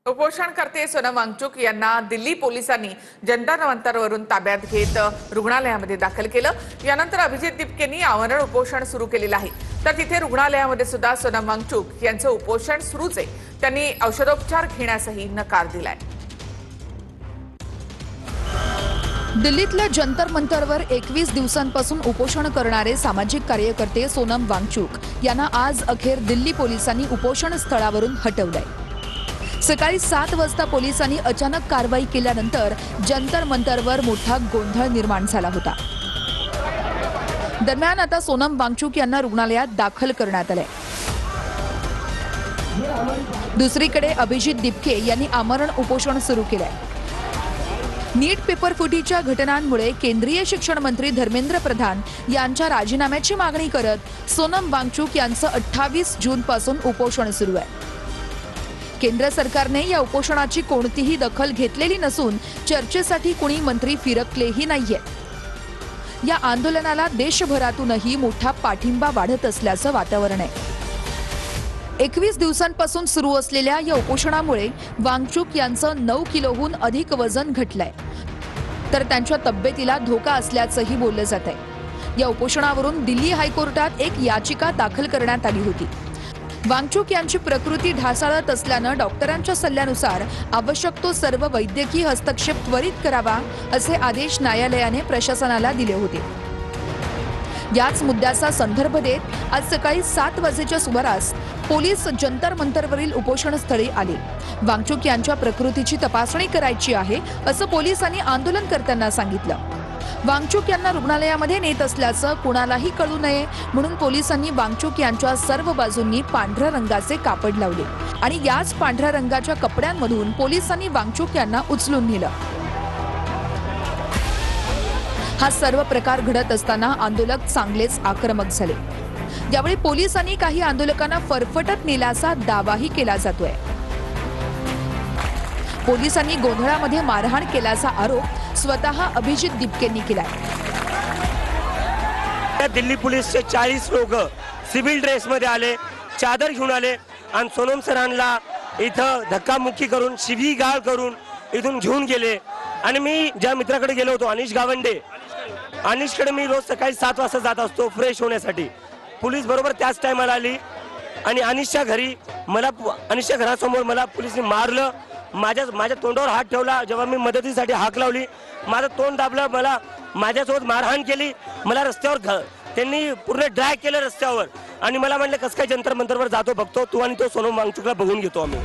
उपोषणकर्ते सोनम वांगचुक यांना दिल्ली पोलिसांनी जंतर मंतरवरून ताब्यात घेत रुग्णालयामध्ये दाखल केलं। यानंतर अभिजित दिपकेंनी आमरण उपोषण सुरू केलेलं आहे। तर तिथे रुग्णालयामध्ये सुद्धा सोनम वांगचुक यांचं उपोषण सुरूच आहे। त्यांनी औषधोपचार घेण्यासही नकार दिलाय। दिल्लीतल्या जंतर मंतरवर 21 दिवसांपासून उपोषण करणारे सामाजिक कार्यकर्ते सोनम वांगचुक यांना आज अखेर दिल्ली पोलिसांनी उपोषण स्थळावरून हटवलंय। सकाळी 7 वाजता पोलिसांनी अचानक कारवाई केल्यानंतर जंतर मंतरवर मोठा गोंधळ निर्माण झाला होता। दरम्यान आता सोनम वांगचुक यांना रुग्णालयात दाखल करण्यात आलंय। दुसरीकडे अभिजित दिपके यांनी आमरण उपोषण सुरू केलंय। नीट पेपर फुटीच्या घटनांमुळे केंद्रीय शिक्षण मंत्री धर्मेंद्र प्रधान यांच्या राजीनाम्याची मागणी करत सोनम वांगचुक यांचं 28 जून पासून उपोषण सुरू आहे। केंद्र सरकारने या उपोषणाची कोणतीही दखल घेतलेली नसून चर्चेसाठी कुणी मंत्री फिरकलेही नाहीये। या आंदोलनाला देशभरातूनही मोठा पाठिंबा वाढत असल्याचं वातावरण आहे। 21 दिवसांपासून सुरू असलेल्या या उपोषणामुळे वांगचुक यांचं 9 किलोहून अधिक वजन घटलंय, तर त्यांच्या तब्येतीला धोका असल्याचंही बोललं जात आहे। या उपोषणावरून दिल्ली हायकोर्टात एक याचिका दाखल करण्यात आली होती। वांगचुक यांची प्रकृती ढासळत असल्यानं डॉक्टरांच्या सल्ल्यानुसार आवश्यक तो सर्व वैद्यकीय हस्तक्षेप त्वरित करावा असे आदेश न्यायालयाने प्रशासनाला दिले होते। याच मुद्द्याचा संदर्भ देत आज सकाळी 7 वाजेच्या सुमारास पोलीस जंतर मंतरवरील उपोषण स्थळी आले। वांगचुक यांच्या प्रकृतीची तपासणी करायची आहे असं पोलिसांनी आंदोलनकर्त्यांना सांगितलं। वांगचुक यांना रुग्णालयामध्ये नेत असल्याचं कुणालाही कळू नये म्हणून पोलिसांनी वांगचुक यांच्या सर्व बाजूंनी पांढऱ्या रंगाचे कापड लावले आणि याच पांढऱ्या रंगाच्या कपड्यांमधून पोलिसांनी वांगचुक यांना उचलून नेलं। हा सर्व प्रकार घडत असताना आंदोलक चांगलेच आक्रमक झाले। यावेळी पोलिसांनी काही आंदोलकांना फरफटत नेल्याचा दावाही केला जातोय। पोलिसांनी गोंधळामध्ये मारहाण केल्याचा आरोप स्वतः अभिजित दिपकेंनी केलाय। दिल्ली पोलीसचे 40 लोक सिव्हिल ड्रेसमध्ये आले, चादर घेऊन आले आणि सोनम सरांना इथं धक्कामुक्की करून शिवीगाळ करून इथून घेऊन गेले। आणि मी ज्या मित्राकडे गेलो होतो अनिश गावंडे, अनिशकडे मी रोज सकाळी 7 वाजता जात असतो फ्रेश होण्यासाठी। पोलीस बरोबर त्याच टायमाला आली आणि अनिशच्या घरासमोर मला पोलिसने मारलं। माझ्या तोंडावर हात ठेवला। जेव्हा मी मदतीसाठी हाक लावली माझं तोंड दाबलं। मला माझ्यासोबत मारहाण केली। मला रस्त्यावर त्यांनी पूर्ण ड्रॅग केलं रस्त्यावर आणि मला म्हटलं कसं काय जंतर मंतरवर जातो बघतो तू आणि तो सोनम वांगचुकला बघून घेतो आम्ही।